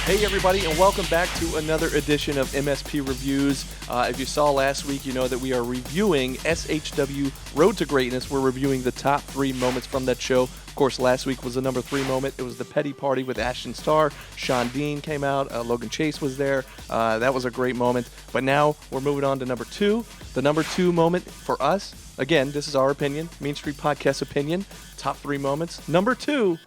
Hey everybody, and welcome back to another edition of MSP Reviews. If you saw last week, you know that we are reviewing SHW Road to Greatness. We're reviewing the top 3 moments from that show. Of course, last week was the number 3 moment. It was the Petty Party with Ashton Starr. Sean Dean came out. Logan Chase was there. That was a great moment. But now we're moving on to number 2. The number 2 moment for us, again, this is our opinion, Mean Street Podcast opinion, top 3 moments. Number 2,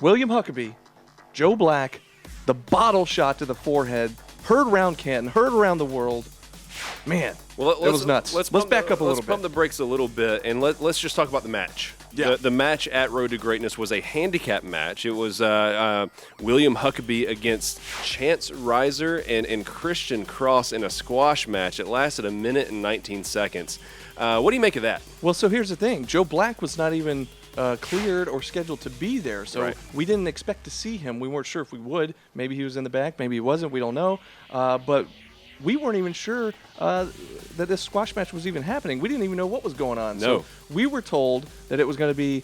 William Huckabee, Joe Black, the bottle shot to the forehead, heard around Canton, heard around the world. Man, it was nuts. Let's back up a little bit. Let's pump the brakes a little bit, and let's just talk about the match. Yeah. The match at Road to Greatness was a handicap match. It was William Huckabee against Chance Reiser and Christian Cross in a squash match. It lasted 1 minute and 19 seconds. What do you make of that? Well, so here's the thing. Joe Black was not even cleared or scheduled to be there, so we didn't expect to see him. We weren't sure if we would. Maybe he was in the back, maybe he wasn't. We don't know. But we weren't even sure that this squash match was even happening. We didn't even know what was going on. No. So we were told that it was going to be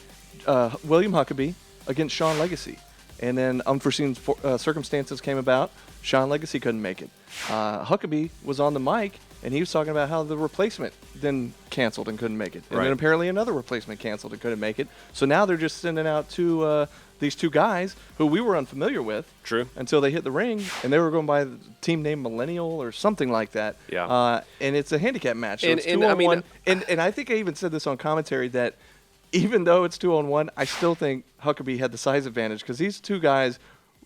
William Huckabee against Sean Legacy. And then unforeseen circumstances came about. Sean Legacy couldn't make it. Huckabee was on the mic, and he was talking about how the replacement then canceled and couldn't make it. And then apparently another replacement canceled and couldn't make it. So now they're just sending out these 2 guys who we were unfamiliar with. True. Until they hit the ring, and they were going by the team name Millennial or something like that. Yeah. And it's a handicap match. So And- it's and 2 on I mean, 1. And I think I even said this on commentary that even though it's 2 on 1, I still think Huckabee had the size advantage because these 2 guys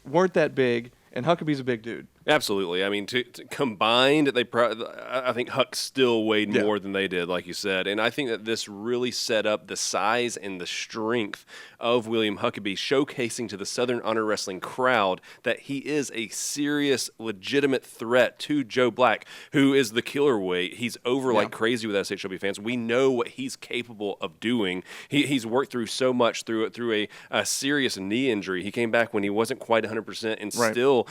weren't that big, and Huckabee's a big dude. Absolutely. I mean, to combined, I think Huck still weighed more than they did, like you said. And I think that this really set up the size and the strength of William Huckabee, showcasing to the Southern Honor Wrestling crowd that he is a serious, legitimate threat to Joe Black, who is the killer weight. He's over like crazy with SHW fans. We know what he's capable of doing. He's worked through so much through a serious knee injury. He came back when he wasn't quite 100% and still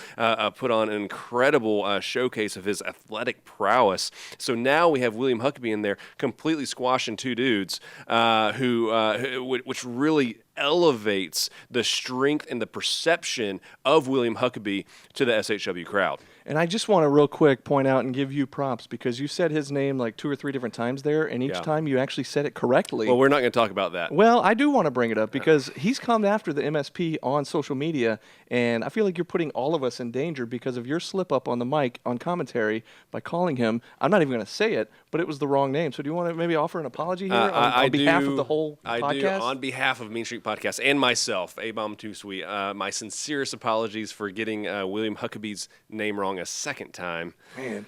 put on an incredible showcase of his athletic prowess. So now we have William Huckabee in there completely squashing 2 dudes which really elevates the strength and the perception of William Huckabee to the SHW crowd. And I just want to real quick point out and give you props because you said his name like 2 or 3 different times there, and each time you actually said it correctly. Well, we're not going to talk about that. Well, I do want to bring it up because he's come after the MSP on social media, and I feel like you're putting all of us in danger because of your slip-up on the mic on commentary by calling him, I'm not even going to say it, but it was the wrong name. So do you want to maybe offer an apology here on behalf of the whole podcast? I do. On behalf of Mean Street Podcast and myself, A-Bomb Too Sweet, my sincerest apologies for getting William Huckabee's name wrong a second time. Man.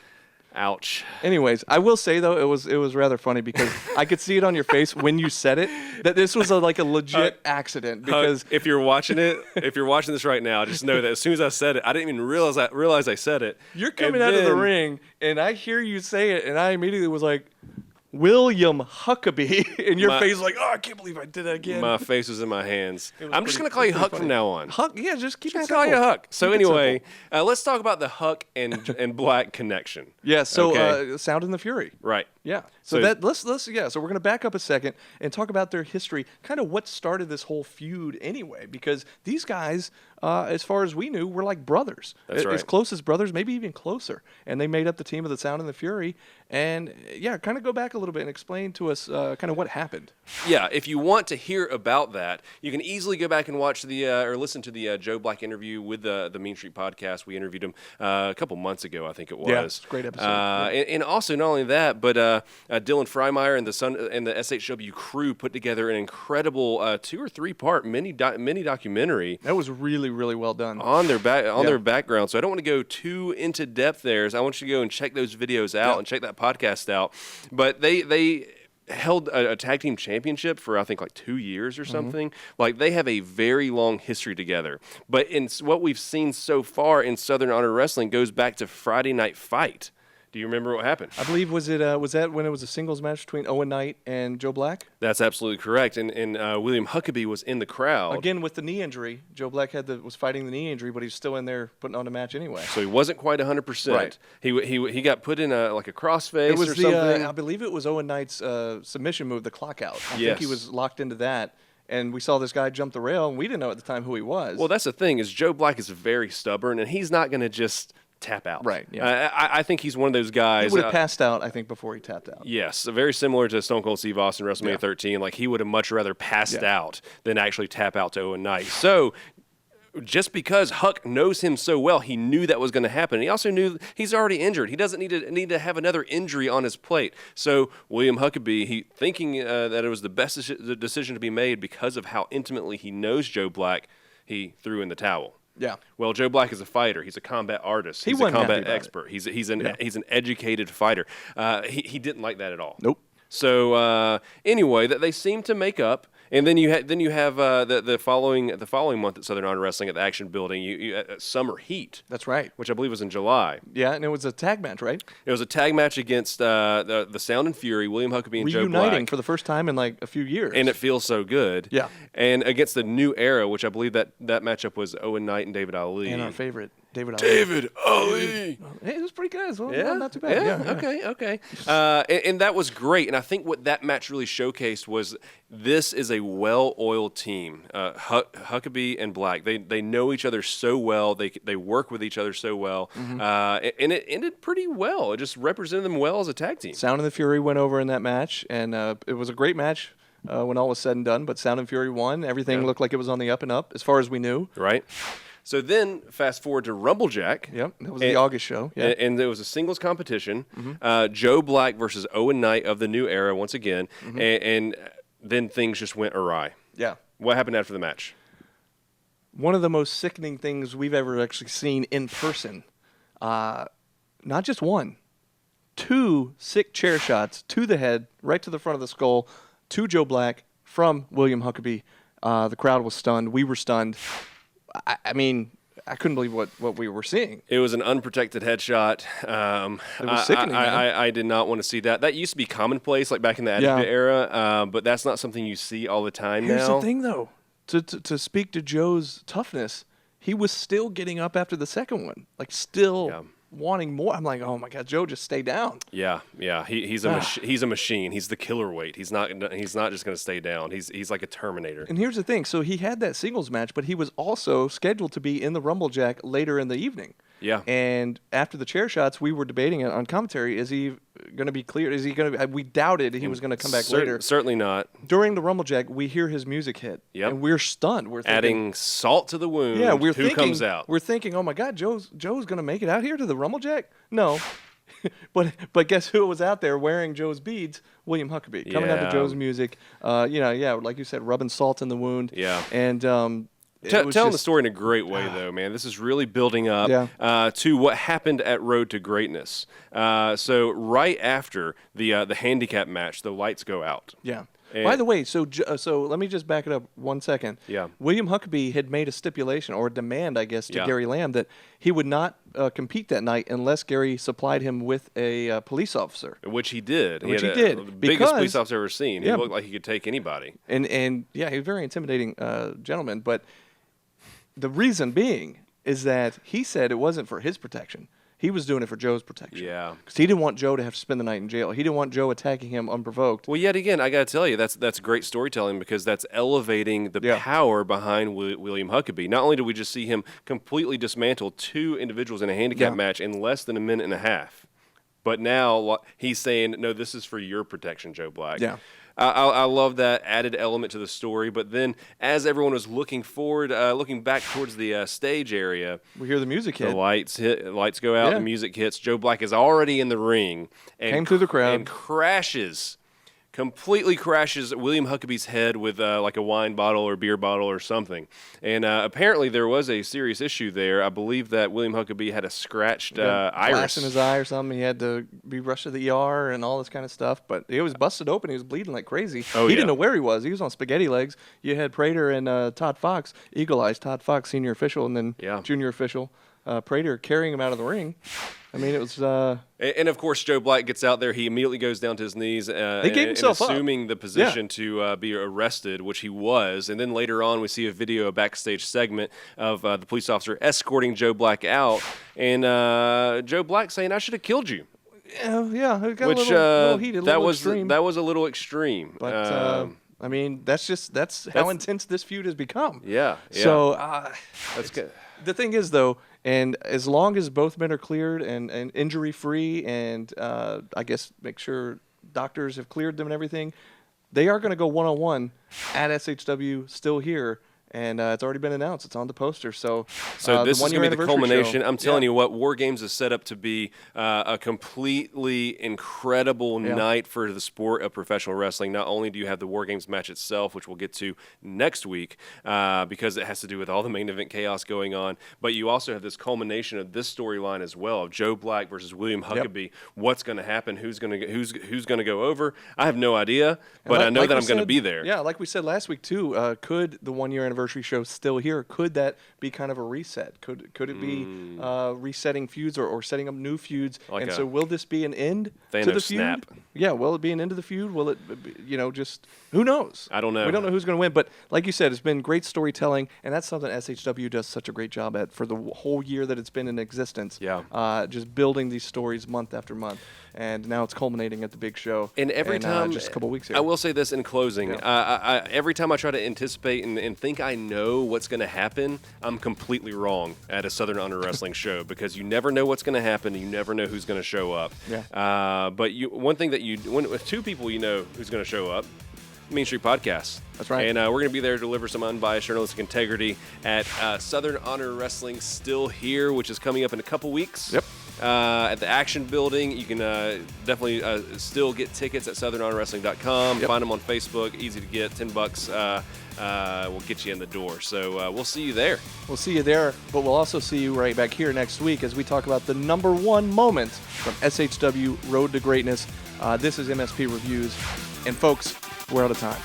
Ouch. Anyways, I will say though it was rather funny because I could see it on your face when you said it that this was like a legit accident because if you're watching this right now, just know that as soon as I said it, I didn't even realize I said it. You're coming out of the ring and I hear you say it and I immediately was like, William Huckabee, and your face was like, oh, I can't believe I did that again. My face was in my hands. I'm just going to call you Huck from now on. Huck, yeah, just keep it simple. Call you Huck. So anyway, let's talk about the Huck and Black connection. Yeah, so Sound and the Fury. Right. Yeah. So so we're going to back up a second and talk about their history, kind of what started this whole feud anyway, because these guys, as far as we knew, were like brothers. That's right. As close as brothers, maybe even closer. And they made up the team of the Sound and the Fury. And yeah, kind of go back a little bit and explain to us kind of what happened. Yeah, if you want to hear about that, you can easily go back and watch or listen to the Joe Black interview with the Mean Street Podcast. We interviewed him a couple months ago, I think it was. Yeah, it's a great episode. And also not only that, but Dylan Freimeyer and the SHW crew put together an incredible 2 or 3 part mini documentary. That was really, really well done on their background. So I don't want to go too into depth there. So I want you to go and check those videos out and check that podcast out. But they held a tag team championship for I think like 2 years or something. Like they have a very long history together. But in what we've seen so far in Southern Honor Wrestling goes back to Friday Night Fight. Do you remember what happened? I believe was that when it was a singles match between Owen Knight and Joe Black? That's absolutely correct. And William Huckabee was in the crowd. Again, with the knee injury. Joe Black was fighting the knee injury, but he's still in there putting on a match anyway. So he wasn't quite 100%. Right. He got put in a crossface or something. I believe it was Owen Knight's submission move, the clock out. I think he was locked into that. and we saw this guy jump the rail, and we didn't know at the time who he was. Well, that's the thing is Joe Black is very stubborn, and he's not going to just tap out. Right, yeah. I think he's one of those guys. He would have passed out, I think, before he tapped out. Yes, very similar to Stone Cold Steve Austin WrestleMania 13. Like, he would have much rather passed out than actually tap out to Owen Knight. So, just because Huck knows him so well, he knew that was going to happen. He also knew he's already injured. He doesn't need to have another injury on his plate. So William Huckabee, thinking that it was the best decision to be made because of how intimately he knows Joe Black, he threw in the towel. Yeah. Well, Joe Black is a fighter. He's a combat artist. He's a combat expert. He's an educated fighter. He didn't like that at all. Nope. So anyway, they seem to make up. And then you have the following month at Southern Honor Wrestling at the Action Building, you Summer Heat. That's right. Which I believe was in July. Yeah, and it was a tag match, right? It was a tag match against the Sound and Fury, William Huckabee and Joe Black. Reuniting for the first time in like a few years. And it feels so good. Yeah. And against the New Era, which I believe that matchup was Owen Knight and David Ali. And our favorite, David Ali. David Ali. Hey, it was pretty good as well. Yeah, not too bad. Yeah. Okay. And that was great. And I think what that match really showcased was this is a well-oiled team. Huckabee and Black, they know each other so well. They work with each other so well. Mm-hmm. And it ended pretty well. It just represented them well as a tag team. Sound and the Fury went over in that match, and it was a great match when all was said and done. But Sound and Fury won. Everything looked like it was on the up and up as far as we knew. Right. So then, fast forward to Rumblejack. Yep, that was the August show. Yeah. And there was a singles competition. Mm-hmm. Joe Black versus Owen Knight of the New Era once again. Mm-hmm. And then things just went awry. Yeah. What happened after the match? One of the most sickening things we've ever actually seen in person. Not just one. 2 sick chair shots to the head, right to the front of the skull, to Joe Black from William Huckabee. The crowd was stunned. We were stunned. I mean, I couldn't believe what we were seeing. It was an unprotected headshot. It was sickening. I did not want to see that. That used to be commonplace, like back in the Attitude Era, but that's not something you see all the time now. Here's the thing, though. To speak to Joe's toughness, he was still getting up after the second one, like still wanting more. I'm like, oh my God, Joe, just stay down. Yeah. He's a machine. He's the killer weight. He's not just going to stay down. He's like a Terminator. And here's the thing. So he had that singles match, but he was also scheduled to be in the Rumblejack later in the evening. Yeah. And after the chair shots, we were debating it on commentary. Is he going to be cleared? Is he going to? We doubted he was going to come back later. Certainly not. During the Rumblejack, we hear his music hit. Yep. And we're stunned. We're thinking, adding salt to the wound. Yeah, who comes out? We're thinking, oh my God, Joe's going to make it out here to the Rumblejack? No. but guess who was out there wearing Joe's beads? William Huckabee, coming out to Joe's music. Like you said, rubbing salt in the wound. Yeah. And telling the story in a great way, though, man. This is really building up to what happened at Road to Greatness. So right after the handicap match, the lights go out. Yeah. By the way, so let me just back it up 1 second. Yeah. William Huckabee had made a stipulation or a demand, I guess, to Gary Lamb that he would not compete that night unless Gary supplied him with a police officer. Which he did. Which he did. The biggest police officer I've ever seen. He Yeah. looked like he could take anybody. And yeah, he was a very intimidating gentleman. But the reason being is that he said it wasn't for his protection. He was doing it for Joe's protection. Yeah. Because he didn't want Joe to have to spend the night in jail. He didn't want Joe attacking him unprovoked. Well, yet again, I got to tell you, that's great storytelling because that's elevating the power behind William Huckabee. Not only do we just see him completely dismantle 2 individuals in a handicap match in less than a minute and a half, but now he's saying, no, this is for your protection, Joe Black. Yeah. I love that added element to the story. But then, as everyone was looking forward, looking back towards the stage area, we hear the music hit. The lights go out. The music hits. Joe Black is already in the ring and came through the crowd and completely crashes William Huckabee's head with like a wine bottle or beer bottle or something. And apparently there was a serious issue there. I believe that William Huckabee had a scratched iris. Glass in his eye or something. He had to be rushed to the ER and all this kind of stuff. But he was busted open. He was bleeding like crazy. He didn't know where he was. He was on spaghetti legs. You had Prater and Todd Fox, Eagle Eyes, Todd Fox, senior official, and then junior official. Prater carrying him out of the ring. I mean, it was... And, of course, Joe Black gets out there. He immediately goes down to his knees. He gave himself assuming the position to be arrested, which he was. And then later on, we see a backstage segment of the police officer escorting Joe Black out. And Joe Black saying, I should have killed you. Yeah, it got a little heated, a little extreme. That was a little extreme. But I mean, that's how intense this feud has become. Yeah. So that's good. The thing is, though, and as long as both men are cleared and injury free, and I guess make sure doctors have cleared them and everything, they are going to go 1-on-1 at SHW still here. And it's already been announced. It's on the poster. So this is going to be the culmination. Show, I'm telling you what, War Games is set up to be a completely incredible night for the sport of professional wrestling. Not only do you have the War Games match itself, which we'll get to next week because it has to do with all the main event chaos going on, but you also have this culmination of this storyline as well of Joe Black versus William Huckabee. Yep. What's going to happen? Who's going to go over? I have no idea, but I know that I'm going to be there. Yeah, like we said last week too. Could the 1 year anniversary show still here? Could that be kind of a reset? Could it be resetting feuds or setting up new feuds? Like so will this be an end Thanos to the feud? snap. Yeah, will it be an end to the feud? Will it be, just who knows? I don't know. We don't know who's going to win, but like you said, it's been great storytelling, and that's something SHW does such a great job at for the whole year that it's been in existence. Yeah. Just building these stories month after month. And now it's culminating at the big show. And every time, just a couple weeks here. I will say this in closing. Every time I try to anticipate and think I know what's going to happen, I'm completely wrong at a Southern Honor Wrestling show because you never know what's going to happen and you never know who's going to show up. Yeah. But one thing that with two people you know who's going to show up, Mean Street Podcast. That's right. And we're going to be there to deliver some unbiased journalistic integrity at Southern Honor Wrestling Still Here, which is coming up in a couple weeks. Yep. At the Action Building. You can definitely still get tickets at southernhonorwrestling.com. Yep. Find them on Facebook. Easy to get. $10 will get you in the door. So we'll see you there. We'll see you there, but we'll also see you right back here next week as we talk about the #1 moment from SHW Road to Greatness. This is MSP Reviews. And folks, we're out of time.